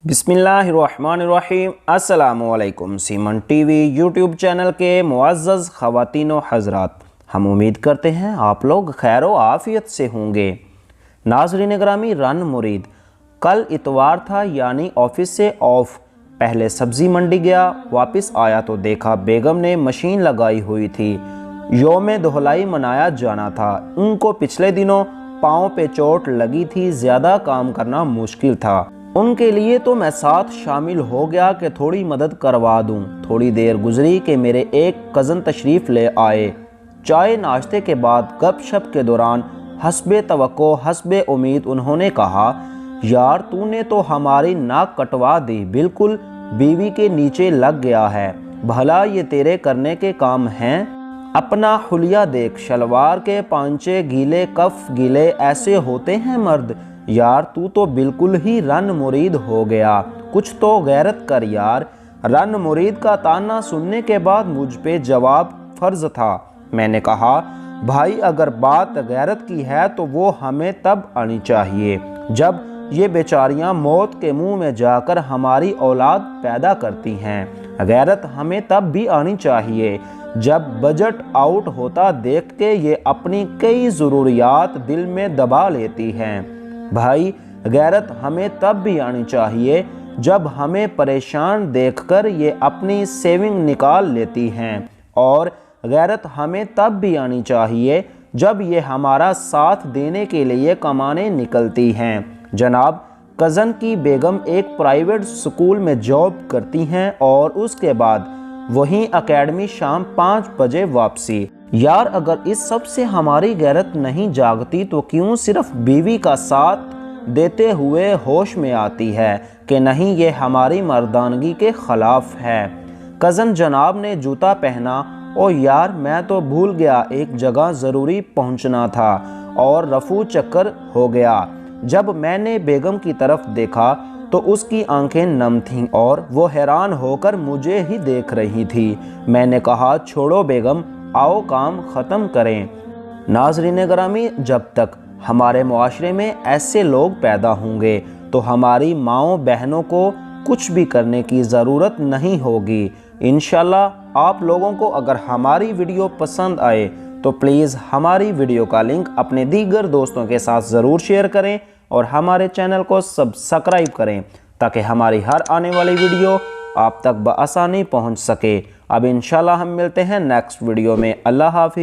बिस्मिल्लाहिर्रहमानिर्रहीम। अस्सलामुअलैकुम। Semen TV YouTube channel के मुअज़्ज़ज़ ख़वातीन व हज़रात, हम उम्मीद करते हैं आप लोग खैर व आफ़ियत से होंगे। नाज़रीन ग्रामी, रन मुरीद, कल इतवार था यानी ऑफिस से ऑफ। पहले सब्ज़ी मंडी गया, वापस आया तो देखा बेगम ने मशीन लगाई हुई थी। योम दोहलाई मनाया जाना था। उनको पिछले दिनों पाँव पे चोट लगी थी, ज़्यादा काम करना मुश्किल था। उनके लिए तो मैं साथ शामिल हो गया कि थोड़ी मदद करवा दूं। थोड़ी देर गुजरी कि मेरे एक कज़न तशरीफ़ ले आए। चाय नाश्ते के बाद गपशप के दौरान हस्बे तवक्को हस्बे उम्मीद उन्होंने कहा, यार तूने तो हमारी नाक कटवा दी, बिल्कुल बीवी के नीचे लग गया है। भला ये तेरे करने के काम हैं? अपना हुलिया देख, शलवार के पांचे गीले, कफ गीले, ऐसे होते हैं मर्द? यार तू तो बिल्कुल ही रन मुरीद हो गया, कुछ तो गैरत कर यार। रन मुरीद का ताना सुनने के बाद मुझ पे जवाब फर्ज था। मैंने कहा, भाई अगर बात गैरत की है तो वो हमें तब आनी चाहिए जब ये बेचारियां मौत के मुंह में जाकर हमारी औलाद पैदा करती हैं। गैरत हमें तब भी आनी चाहिए जब बजट आउट होता देख के ये अपनी कई ज़रूरियात दिल में दबा लेती हैं। भाई गैरत हमें तब भी आनी चाहिए जब हमें परेशान देखकर ये अपनी सेविंग निकाल लेती हैं, और गैरत हमें तब भी आनी चाहिए जब ये हमारा साथ देने के लिए कमाने निकलती हैं। जनाब, कज़न की बेगम एक प्राइवेट स्कूल में जॉब करती हैं और उसके बाद वहीं एकेडमी, शाम 5 बजे वापसी। यार अगर इस सब से हमारी गैरत नहीं जागती तो क्यों सिर्फ बीवी का साथ देते हुए होश में आती है कि नहीं, ये हमारी मर्दानगी के ख़िलाफ़ है। कज़न जनाब ने जूता पहना। ओ यार मैं तो भूल गया, एक जगह ज़रूरी पहुंचना था और रफू चक्कर हो गया। जब मैंने बेगम की तरफ देखा तो उसकी आंखें नम थीं और वो हैरान होकर मुझे ही देख रही थी। मैंने कहा, छोड़ो बेगम, आओ काम ख़त्म करें। नाज़रीन ग्रामी, जब तक हमारे मुआशरे में ऐसे लोग पैदा होंगे तो हमारी माँओं बहनों को कुछ भी करने की ज़रूरत नहीं होगी। इंशाल्लाह आप लोगों को अगर हमारी वीडियो पसंद आए तो प्लीज़ हमारी वीडियो का लिंक अपने दीगर दोस्तों के साथ ज़रूर शेयर करें और हमारे चैनल को सब्सक्राइब करें ताकि हमारी हर आने वाली वीडियो आप तक बआसानी पहुंच सके। अब इंशाल्लाह हम मिलते हैं नेक्स्ट वीडियो में। अल्लाह हाफ़िज़।